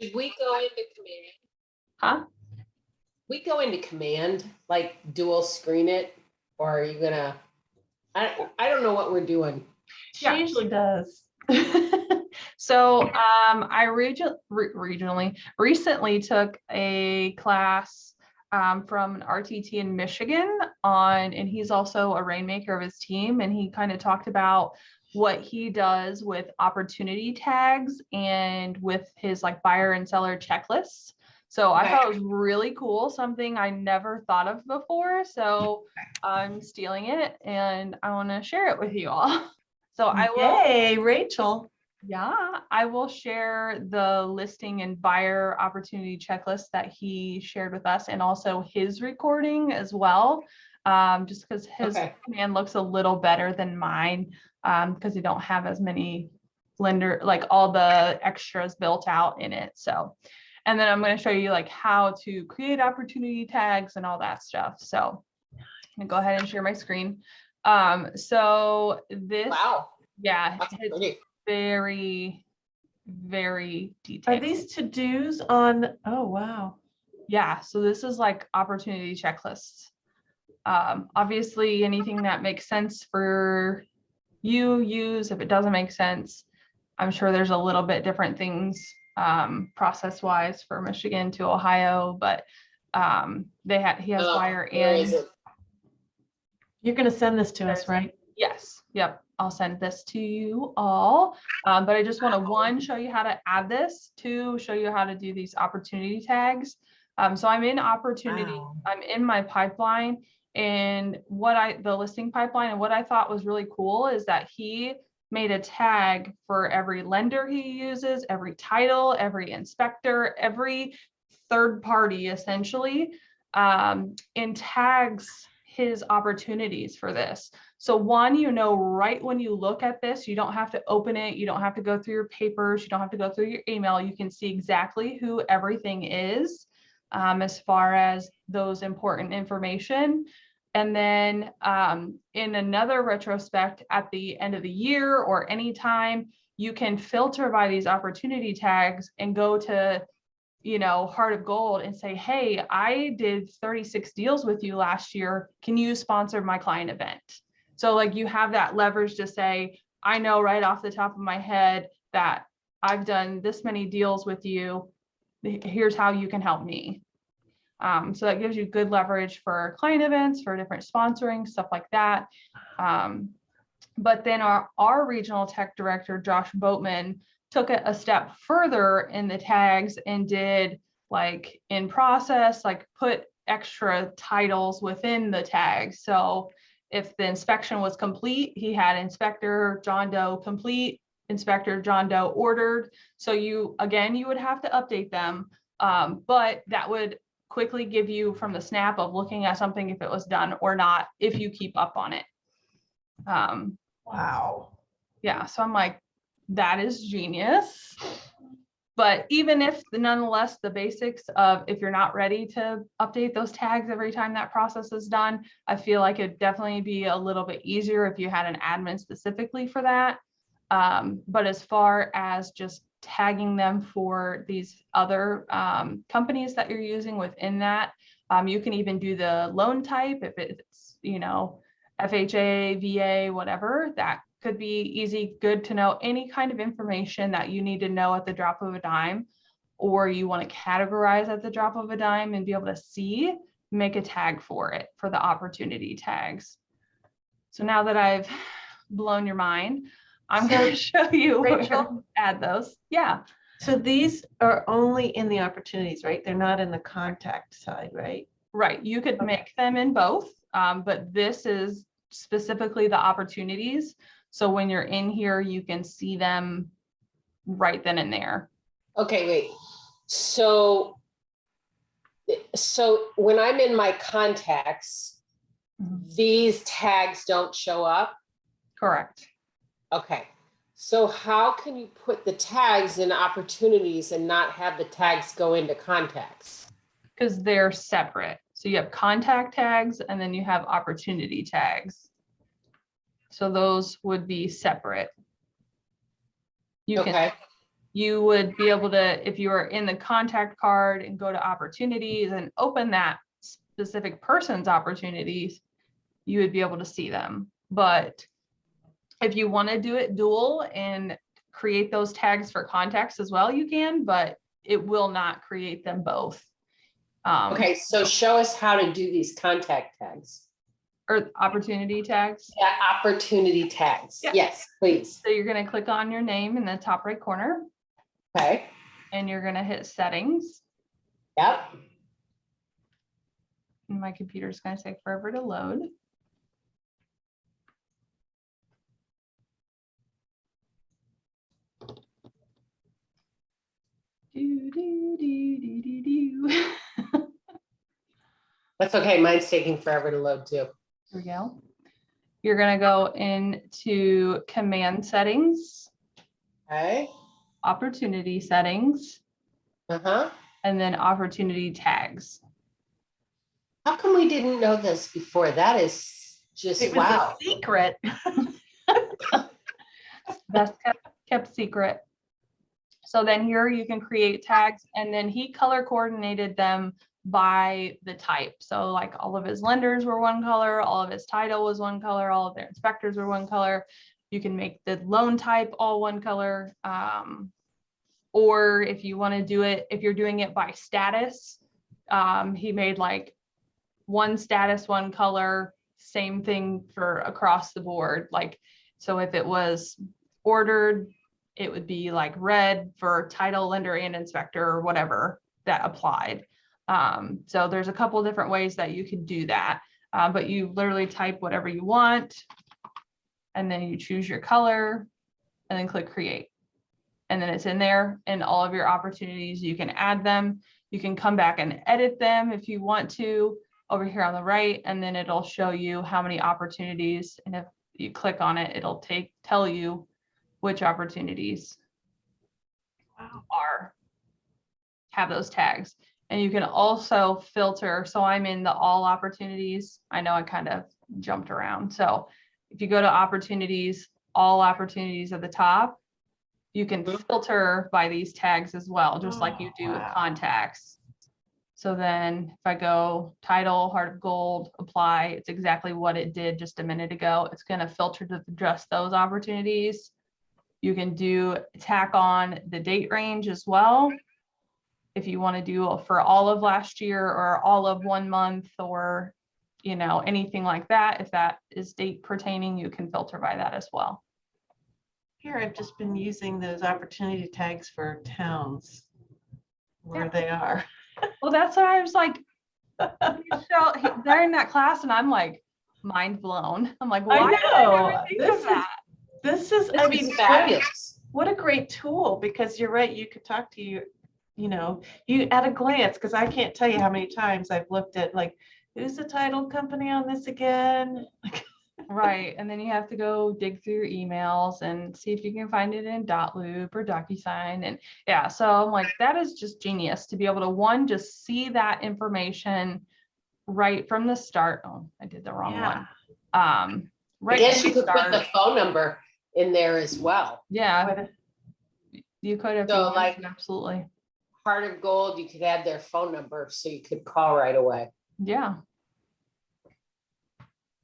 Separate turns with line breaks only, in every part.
Should we go into command?
Huh?
We go into command, like dual screen it, or are you gonna? I don't know what we're doing.
She
Yeah.
usually does.
So I recently took a class from an RTT in Michigan and he's also a rainmaker of his team, and he kind of talked about what he does with opportunity tags and with his like buyer and seller checklists. So I thought it was really cool, something I never thought of before. So I'm stealing it and I want to share it with you all. So I will.
Yay, Rachel.
Yeah, I will share the listing and buyer opportunity checklist that he shared with us, and also his recording as well. Just because his command looks a little better than mine, because you don't have as many lender, like all the extras built out in it. So, and then I'm going to show you like how to create opportunity tags and all that stuff. So I'm gonna go ahead and share my screen. So this,
Wow.
Yeah,
That's
it's
pretty.
very, very detailed.
Are these to-dos on? Oh, wow.
Yeah, so this is like opportunity checklists. Obviously, anything that makes sense for you, use. If it doesn't make sense, I'm sure there's a little bit different things process-wise for Michigan to Ohio, but he has buyer and.
You're going to send this to us, right?
Yes. Yep. I'll send this to you all. But I just want to, one, show you how to add this, two, show you how to do these opportunity tags. So I'm in opportunity, I'm in my pipeline, and the listing pipeline, and what I thought was really cool is that he made a tag for every lender he uses, every title, every inspector, every third party essentially, and tags his opportunities for this. So one, right when you look at this, you don't have to open it. You don't have to go through your papers. You don't have to go through your email. You can see exactly who everything is as far as those important information. And then in another retrospect at the end of the year or anytime, you can filter by these opportunity tags and go to Heart of Gold and say, hey, I did 36 deals with you last year. Can you sponsor my client event? So like you have that leverage to say, I know right off the top of my head that I've done this many deals with you. Here's how you can help me. So that gives you good leverage for client events, for different sponsoring, stuff like that. But then our regional tech director, Josh Boatman, took it a step further in the tags and did like in process, like put extra titles within the tag. So if the inspection was complete, he had Inspector John Doe complete, Inspector John Doe ordered. So you would have to update them, but that would quickly give you from the snap of looking at something if it was done or not, if you keep up on it.
Wow.
Yeah, so I'm like, that is genius. But even if nonetheless, the basics of if you're not ready to update those tags every time that process is done, I feel like it'd definitely be a little bit easier if you had an admin specifically for that. But as far as just tagging them for these other companies that you're using within that, you can even do the loan type if it's, FHA, VA, whatever, that could be easy, good to know. Any kind of information that you need to know at the drop of a dime, or you want to categorize at the drop of a dime and be able to see, make a tag for it, for the opportunity tags. So now that I've blown your mind, I'm going to show you where to add those. Yeah.
So these are only in the opportunities, right? They're not in the contact side, right?
Right. You could make them in both, but this is specifically the opportunities. So when you're in here, you can see them right then and there.
Okay, wait. So when I'm in my contacts, these tags don't show up?
Correct.
Okay. So how can you put the tags in opportunities and not have the tags go into contacts?
Because they're separate. So you have contact tags and then you have opportunity tags. So those would be separate. You can you would be able to, if you are in the contact card and go to opportunities and open that specific person's opportunities, you would be able to see them. But if you want to do it dual and create those tags for contacts as well, you can, but it will not create them both.
Okay, so show us how to do these contact tags.
Or opportunity tags.
Yeah, opportunity tags.
Yeah.
Yes, please.
So you're going to click on your name in the top right corner.
Okay.
And you're going to hit settings.
Yep.
And my computer's going to take forever to load. Do, do, do, do, do, do.
That's okay. Mine's taking forever to load too.
Here we go. You're going to go into command settings,
Okay.
opportunity settings,
Uh-huh.
and then opportunity tags.
How come we didn't know this before? That is just
It was
wow.
a secret.
Best kept secret. So then here you can create tags, and then he color coordinated them by the type. So like all of his lenders were one color, all of his title was one color, all of their inspectors were one color. You can make the loan type all one color. Or if you want to do it, if you're doing it by status, he made like one status, one color, same thing for across the board. Like, so if it was ordered, it would be like red for title, lender, and inspector, or whatever that applied. So there's a couple different ways that you can do that, but you literally type whatever you want, and then you choose your color, and then click create. And then it's in there, and all of your opportunities, you can add them. You can come back and edit them if you want to over here on the right, and then it'll show you how many opportunities. And if you click on it, it'll tell you which opportunities have those tags. And you can also filter. So I'm in the all opportunities. I know I kind of jumped around. So if you go to opportunities, all opportunities at the top, you can filter by these tags as well, just like you do with contacts. So then if I go title, heart of gold, apply, it's exactly what it did just a minute ago. It's going to filter to just those opportunities. You can do tack on the date range as well. If you want to do for all of last year or all of 1 month, or, you know, anything like that, if that is date pertaining, you can filter by that as well.
Here, I've just been using those opportunity tags for towns where they are.
Well, that's what I was like, they're in that class, and I'm like, mind blown. I'm like, why did I never think of that?
This is
fabulous.
What a great tool, because you're right. You could talk to you at a glance, because I can't tell you how many times I've looked at like, who's the title company on this again?
Right. And then you have to go dig through your emails and see if you can find it in .loop or DocuSign. And yeah, so I'm like, that is just genius to be able to just see that information right from the start. Oh, I did the wrong one. Right.
I guess you could put the phone number in there as well.
Yeah. You could have.
So like,
absolutely.
Heart of Gold, you could add their phone number so you could call right away.
Yeah.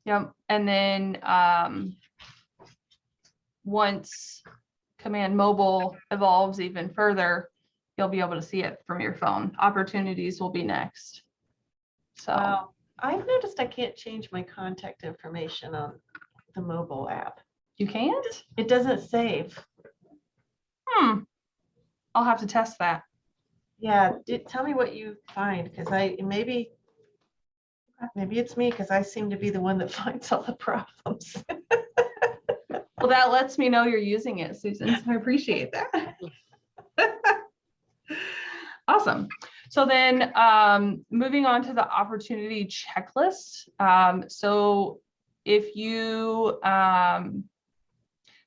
Yep. And then once Command Mobile evolves even further, you'll be able to see it from your phone. Opportunities will be next. So
wow. I've noticed I can't change my contact information on the mobile app.
You can't?
It doesn't save.
I'll have to test that.
Yeah, tell me what you find, because maybe it's me, because I seem to be the one that finds all the problems.
Well, that lets me know you're using it, Susan. So I appreciate that. Awesome. So then moving on to the opportunity checklist. So if you,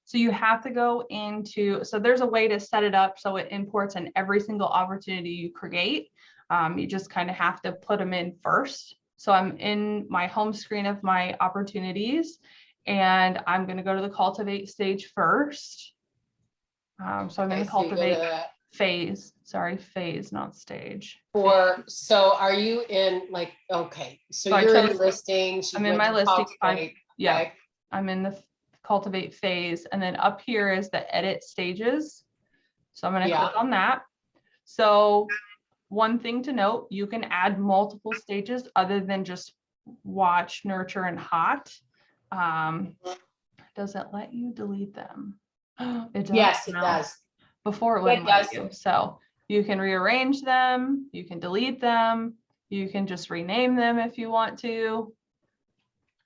so you have to go into, so there's a way to set it up so it imports in every single opportunity you create. You just kind of have to put them in first. So I'm in my home screen of my opportunities, and I'm going to go to the cultivate stage first. So I'm in
Okay,
the
so you go to
cultivate
that.
phase. Sorry, phase, not stage.
So are you in like, okay, so
So I
you're in
chose-
listings. you
I'm in
went
my
to
listings.
cultivate,
Yeah,
okay?
I'm in the cultivate phase, and then up here is the edit stages. So I'm going to
Yeah.
click on that. So one thing to note, you can add multiple stages other than just watch, nurture, and hot. Does it let you delete them? It does.
Yes, it
now.
does.
Before it
It
wouldn't let
does.
you. So you can rearrange them, you can delete them, you can just rename them if you want to.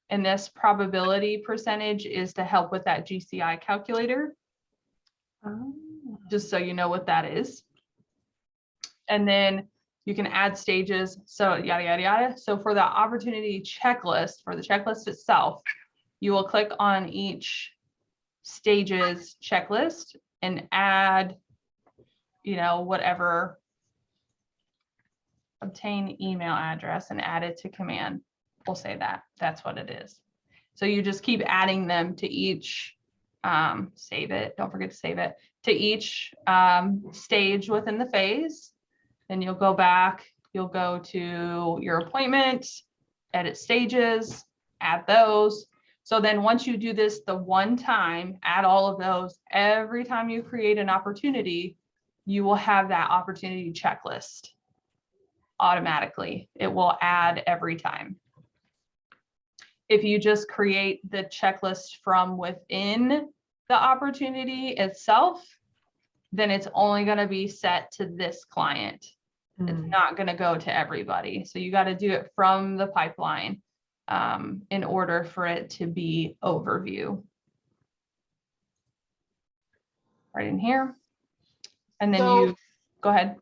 And this probability percentage is to help with that GCI calculator, just so you know what that is. And then you can add stages, so yada, yada, yada. So for the opportunity checklist, for the checklist itself, you will click on each stages checklist and add, you know, whatever, obtain email address and add it to command. We'll say that, that's what it is. So you just keep adding them to each, save it, don't forget to save it, to each stage within the phase. Then you'll go back, you'll go to your appointment, edit stages, add those. So then once you do this the one time, add all of those, every time you create an opportunity, you will have that opportunity checklist automatically. It will add every time. If you just create the checklist from within the opportunity itself, then it's only going to be set to this client. It's not going to go to everybody. So you got to do it from the pipeline in order for it to be overview. Right in here. And then
So-
you go ahead.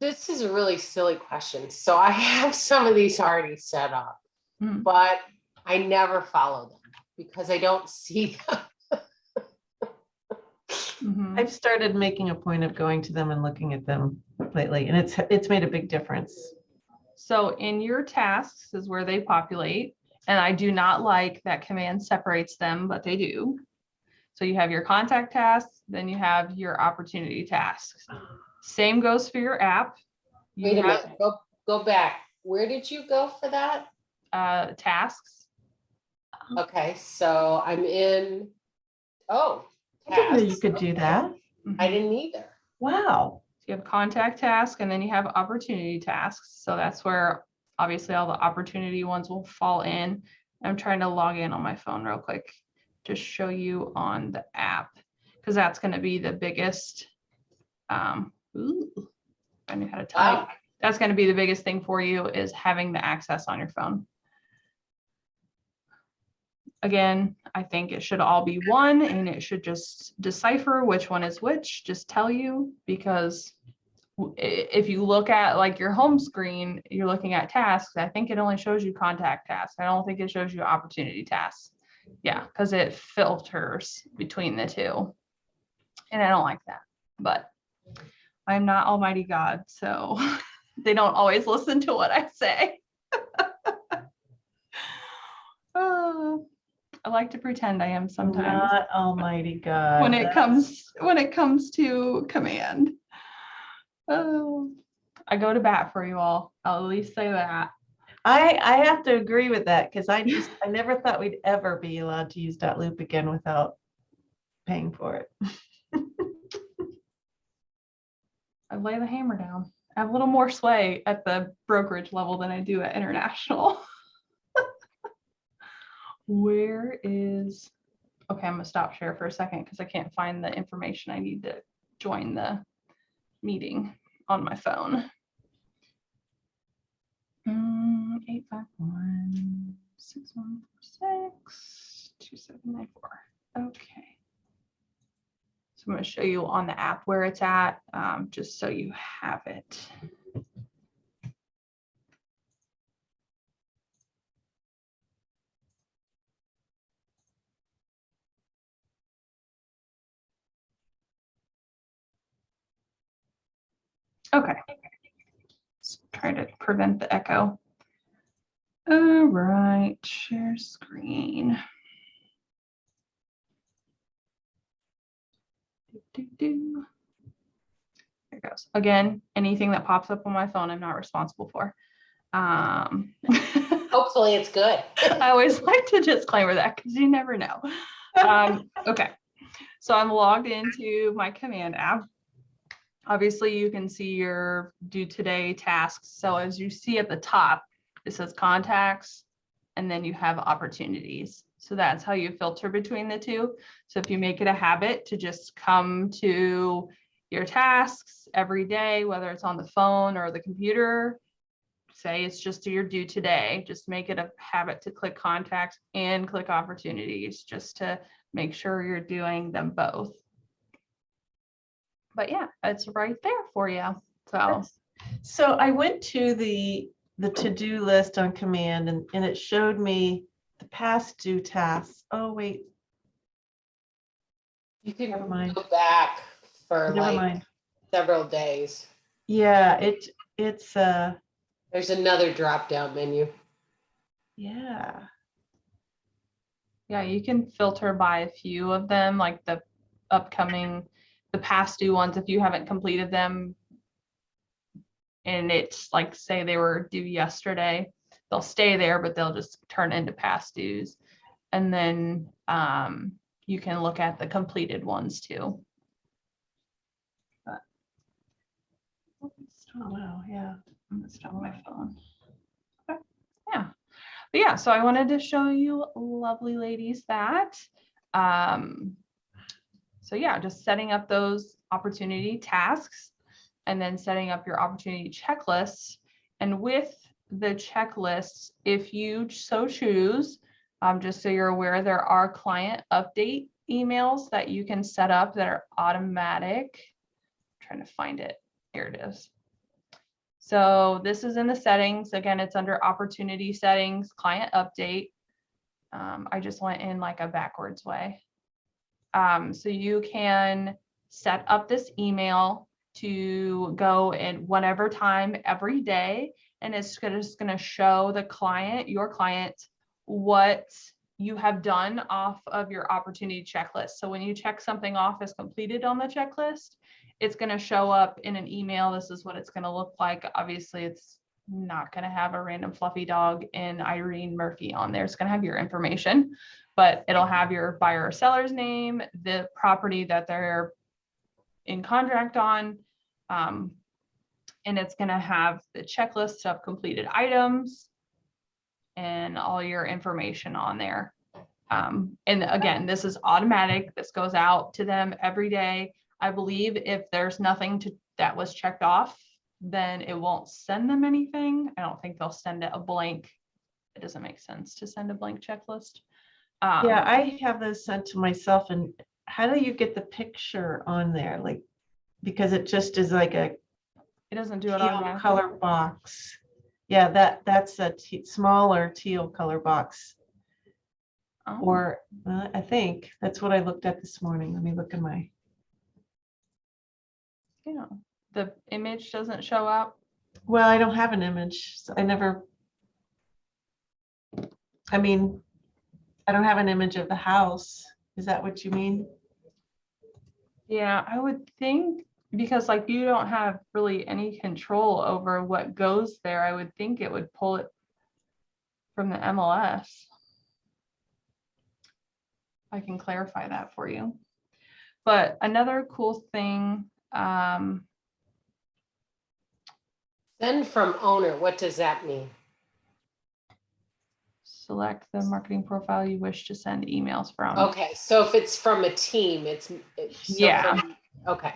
This is a really silly question. So I have some of these already set up,
Mhm.
but I never follow them because I don't see them.
Mhm.
I've started making a point of going to them and looking at them lately, and it's made a big difference.
So in your tasks is where they populate. And I do not like that command separates them, but they do. So you have your contact tasks, then you have your opportunity tasks. Same goes for your app. You
Wait a
have,
minute, go back. Where did you go for that?
tasks.
Okay, so I'm in, oh,
I didn't know you
tasks.
could do
Okay.
that.
I
Mhm.
didn't either.
Wow.
You have contact task and then you have opportunity tasks. So that's where obviously all the opportunity ones will fall in. I'm trying to log in on my phone real quick to show you on the app because that's going to be the biggest. Ooh, I knew how to type.
Wow.
That's going to be the biggest thing for you is having the access on your phone. Again, I think it should all be one and it should just decipher which one is which, just tell you, because if you look at like your home screen, you're looking at tasks. I think it only shows you contact tasks. I don't think it shows you opportunity tasks. Yeah, because it filters between the two. And I don't like that, but I'm not Almighty God, so they don't always listen to what I say. Oh, I like to pretend I am sometimes
Not Almighty God.
when it comes to command. Oh, I go to bat for you all. I'll at least say that.
I have to agree with that because I never thought we'd ever be allowed to use .loop again without paying for it.
I lay the hammer down. I have a little more sway at the brokerage level than I do at international. Where is, okay, I'm gonna stop share for a second because I can't find the information I need to join the meeting on my phone. 851-6146-2794. Okay. So I'm going to show you on the app where it's at, just so you have it. Okay. Let's try to prevent the echo. All right, share screen. There it goes. Again, anything that pops up on my phone, I'm not responsible for.
Hopefully it's good.
I always like to disclaimer that because you never know. Okay, so I'm logged into my command app. Obviously, you can see your due today tasks. So as you see at the top, it says contacts, and then you have opportunities. So that's how you filter between the two. So if you make it a habit to just come to your tasks every day, whether it's on the phone or the computer, say it's just your due today, just make it a habit to click contacts and click opportunities just to make sure you're doing them both. But yeah, it's right there for you.
So I went to the to-do list on command and it showed me the past due tasks. Oh, wait.
You can
Never mind.
go back for
Never
like
mind.
several days.
Yeah, it's
There's another drop-down menu.
yeah.
Yeah, you can filter by a few of them, like the past due ones, if you haven't completed them. And it's like, say they were due yesterday, they'll stay there, but they'll just turn into past dues. And then you can look at the completed ones too. But,
Oh, wow, yeah.
I'm gonna stop my phone. Okay. Yeah. But yeah, so I wanted to show you lovely ladies that. So yeah, just setting up those opportunity tasks and then setting up your opportunity checklists. And with the checklists, if you so choose, just so you're aware, there are client update emails that you can set up that are automatic. I'm trying to find it. Here it is. So this is in the settings. Again, it's under opportunity settings, client update. I just went in like a backwards way. So you can set up this email to go in whatever time every day, and it's just going to show the client, your client, what you have done off of your opportunity checklist. So when you check something off as completed on the checklist, it's going to show up in an email. This is what it's going to look like. Obviously, it's not going to have a random fluffy dog and Irene Murphy on there. It's going to have your information, but it'll have your buyer or seller's name, the property that they're in contract on, and it's going to have the checklist of completed items and all your information on there. And again, this is automatic. This goes out to them every day. I believe if there's nothing that was checked off, then it won't send them anything. I don't think they'll send it a blank. It doesn't make sense to send a blank checklist.
Yeah, I have those sent to myself. And how do you get the picture on there? Like, because it just is like a
It doesn't do it
teal
automatically.
color box. Yeah, that's a smaller teal color box.
Oh,
Or I think that's what I looked at this morning. Let me look at my.
yeah. The image doesn't show up.
Well, I don't have an image. So I mean, I don't have an image of the house. Is that what you mean?
Yeah, I would think because like you don't have really any control over what goes there. I would think it would pull it from the MLS. I can clarify that for you. But another cool thing,
Send from owner, what does that mean?
select the marketing profile you wish to send emails from.
Okay, so if it's from a team, it's so
Yeah.
okay.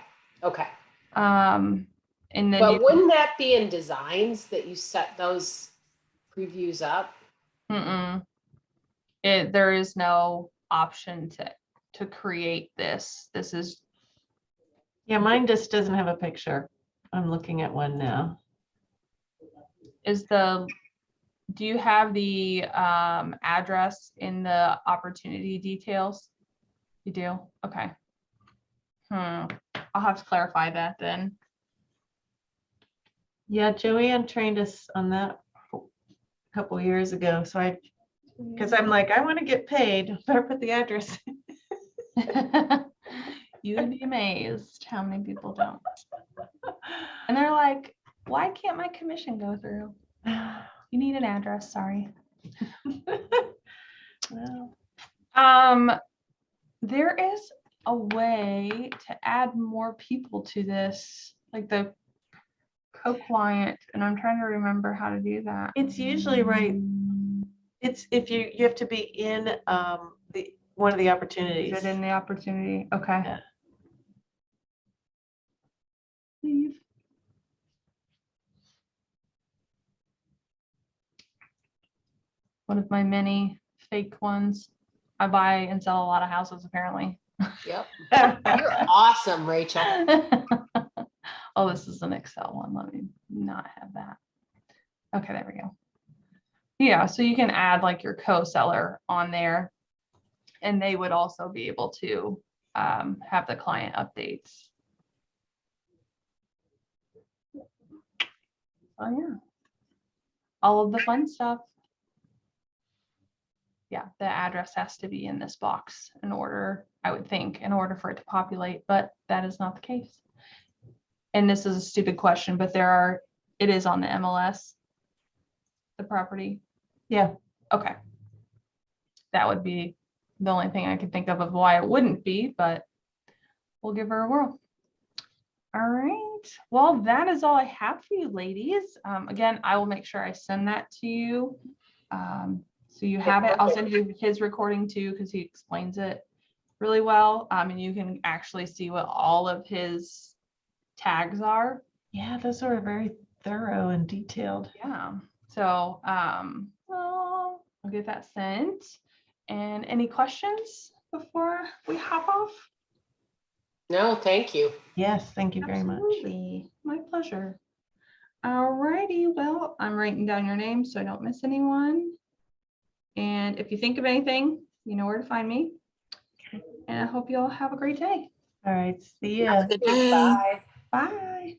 And then
But wouldn't that be in designs that you set those previews up?
there is no option to create this. This is.
Yeah, mine just doesn't have a picture. I'm looking at one now.
Do you have the address in the opportunity details? You do? Okay. I'll have to clarify that then.
Yeah, Joanne trained us on that a couple of years ago. So because I'm like, I want to get paid. Better put the address.
You would be amazed how many people don't. And they're like, why can't my commission go through? You need an address, sorry.
Well,
There is a way to add more people to this, like the co-client, and I'm trying to remember how to do that.
it's usually right. It's if you have to be in the one of the opportunities.
Is it in the opportunity? Okay.
Yeah.
Leave. One of my many fake ones. I buy and sell a lot of houses apparently.
Yep. You're awesome, Rachel.
Oh, this is an Excel one. Let me not have that. Okay, there we go. Yeah, so you can add like your co-seller on there, and they would also be able to have the client updates. Oh yeah, all of the fun stuff. Yeah, the address has to be in this box in order, I would think, in order for it to populate, but that is not the case. And this is a stupid question, but it is on the MLS, the property.
Yeah.
Okay. That would be the only thing I could think of why it wouldn't be, but we'll give her a whirl. All right. Well, that is all I have for you, ladies. Again, I will make sure I send that to you. So you have it. I'll send you his recording too, because he explains it really well. And you can actually see what all of his tags are.
Yeah, those are very thorough and detailed.
Yeah. So well, I'll get that sent. And any questions before we hop off?
No, thank you.
Yes, thank you very much.
Absolutely. My pleasure. All righty. Well, I'm writing down your name so I don't miss anyone. And if you think of anything, you know where to find me. And I hope you all have a great day.
All right, see
Have
ya.
a good day.
Bye. Bye.